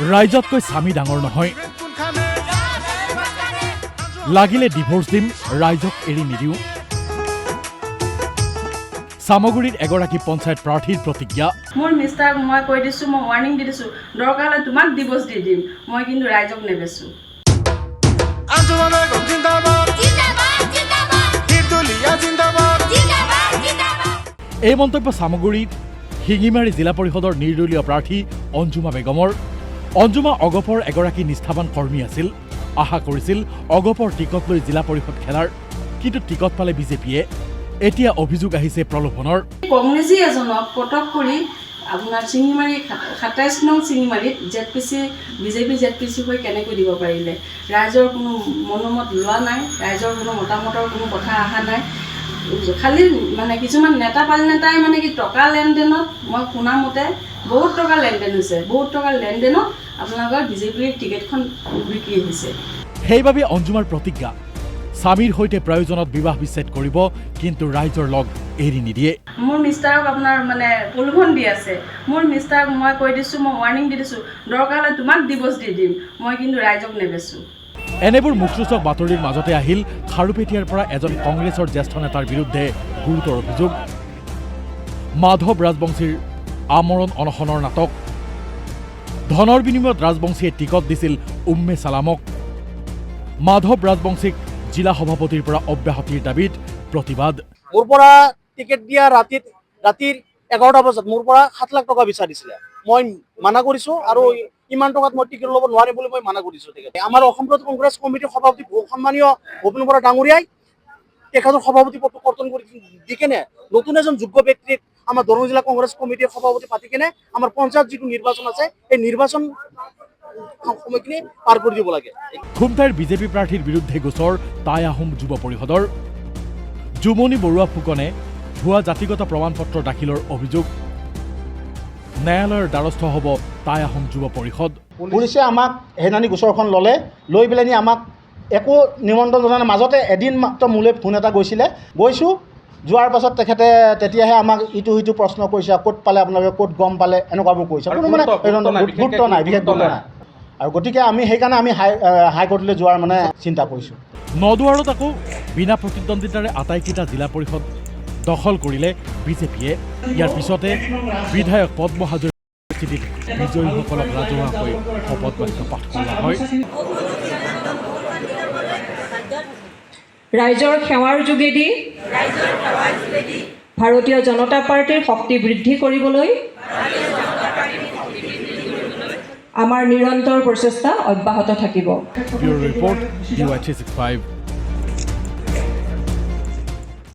ৰাইজতকৈ স্বামী ডাঙৰ নহয়, লাগিলে ডিভোৰ্চ দিম, ৰাইজক এৰি নিদিওঁ। সামগুৰিৰ এগৰাকী পঞ্চায়ত প্ৰাৰ্থীৰ প্ৰতিজ্ঞা। মোৰ মিষ্টাৰক মই কৈ দিছোঁ, মই ৱাৰ্ণিং দি দিছোঁ, দৰকাৰ হ'লে তোমাক ডিভোৰ্চ দি দিম, মই কিন্তু ৰাইজক নেবেচো। এই মন্তব্য সামগুৰিৰ শিঙিমাৰী জিলা পৰিষদৰ নিৰ্দলীয় প্ৰাৰ্থী অঞ্জুমা বেগমৰ। অঞ্জুমা অগপৰ এগৰাকী নিষ্ঠাবান কৰ্মী আছিল। আশা কৰিছিল অগপৰ টিকট লৈ জিলা পৰিষদ খেলাৰ, কিন্তু টিকট পালে বিজেপিয়ে। এতিয়া অভিযোগ আহিছে প্ৰলোভনৰ। কংগ্ৰেছী এজনক পটক কৰি আপোনাৰ চিঙিমাৰী ২৭ নং চিঙিমাৰীত বিজেপি জেডপিচি হৈ কেনেকৈ দিব পাৰিলে? ৰাইজৰ কোনো মনোমত লোৱা নাই, ৰাইজৰ কোনো মতামতৰ কোনো কথা অহা নাই। খালি মানে কিছুমান নেতা পাল নেতাই মানে কি টকা লেনদেনত, মই শুনা মতে বহুত টকা লেনদেন হৈছে, বহুত টকাৰ লেনদেনত আপোনালোকৰ বিজেপিৰ টিকেটখন বিক্ৰী হৈছে। সেইবাবে অঞ্জুমাৰ প্ৰতিজ্ঞা, স্বামীৰ সৈতে প্ৰয়োজনত বিবাহ বিচ্ছেদ কৰিব, কিন্তু ৰাইজৰ লগ এৰি নিদিয়ে। মোৰ মিষ্টাৰক আপোনাৰ মানে প্ৰলোভন দি আছে। মোৰ মিষ্টাৰক মই কৈ দিছোঁ, মই ৱাৰ্ণিং দি দিছোঁ, দৰকাৰ হ'লে তোমাক ডিভোৰ্চ দি দিম, মই কিন্তু ৰাইজক নেবেচো। এনেবোৰ মুখৰোচক বাতৰিৰ মাজতে আহিল খাৰুপেটীয়াৰ পৰা এজন কংগ্ৰেছৰ জ্যেষ্ঠ নেতাৰ বিৰুদ্ধে গুৰুতৰ অভিযোগ। মাধৱ ৰাজবংশীৰ আমৰণ অনশনৰ নাটক। ধনৰ বিনিময়ত ৰাজবংশীয়ে টিকট দিছিল উম্মে চালামক। মাধৱ ৰাজবংশীক জিলা সভাপতিৰ পৰা অব্যাহতিৰ দাবীত প্ৰতিবাদ। মোৰ পৰা টিকেট দিয়া ৰাতিৰ 11টা বজাত মোৰ পৰা 7 লাখ টকা বিচাৰিছিলে। মই মানা কৰিছোঁ আৰু ইমান টকাত মই টিকেট ল'ব নোৱাৰিম বুলি মই মানা কৰিছোঁ। আমাৰ অসম প্ৰদেশ কংগ্ৰেছ কমিটিৰ সভাপতি সন্মানীয় ভূপেন বৰা ডাঙৰীয়াই তেখেতৰ সভাপতি পদটো কৰ্তন কৰি দি কেনে নতুন এজন যোগ্য ব্যক্তিক আমাৰ দৰং জিলা কংগ্ৰেছ কমিটিৰ সভাপতি পাতি কেনে আমাৰ পঞ্চায়ত যিটো নিৰ্বাচন আছে এই নিৰ্বাচন সময়খিনি পাৰ কৰি দিব লাগে। খুমটাইৰ বিজেপি প্ৰাৰ্থীৰ বিৰুদ্ধে গোচৰ টাই আহোম যুৱ পৰিষদৰ। জুমনি বৰুৱা ফুকনে ভুৱা জাতিগত প্ৰমাণ পত্ৰ দাখিলৰ অভিযোগ। ন্যায়ালয়ৰ দ্বাৰস্থ হ'ব টাই আহোম যুৱ পৰিষদ। পুলিচে আমাক হেনানি গোচৰখন ল'লে, লৈ পেলানি আমাক একো নিমন্ত্ৰণ জনাৰ মাজতে এদিন মাত্ৰ মোলৈ ফোন এটা গৈছোঁ। যোৱাৰ পাছত তেতিয়াহে আমাক ইটো সিটো প্ৰশ্ন কৰিছে, ক'ত পালে আপোনালোকে, ক'ত গম পালে, এনেকুৱাবোৰ কৰিছে। কোনো মানে গুৰুত্ব নাই, বিশেষ গুৰুত্ব নাই। আৰু গতিকে আমি সেইকাৰণে আমি হাইকোৰ্টলৈ যোৱাৰ মানে চিন্তা কৰিছোঁ। নদুৱাৰত আকৌ বিনা প্ৰতিদ্বন্দ্বিতাৰে আটাইকেইটা জিলা পৰিষদ দখল কৰিলে বিজেপিয়ে। ইয়াৰ পিছতে বিধায়ক পদ্ম হাজৰিকাৰ উপস্থিতিত বিজয়ীসকলক ৰাজহুৱাকৈ শপত বাক্য পাঠ কৰা হয়। ৰাইজৰ সেৱাৰ যোগেদি ভাৰতীয় জনতা পাৰ্টীৰ শক্তি বৃদ্ধি কৰিবলৈ আমাৰ নিৰন্তৰ প্ৰচেষ্টা অব্যাহত থাকিব। Bureau report DY365।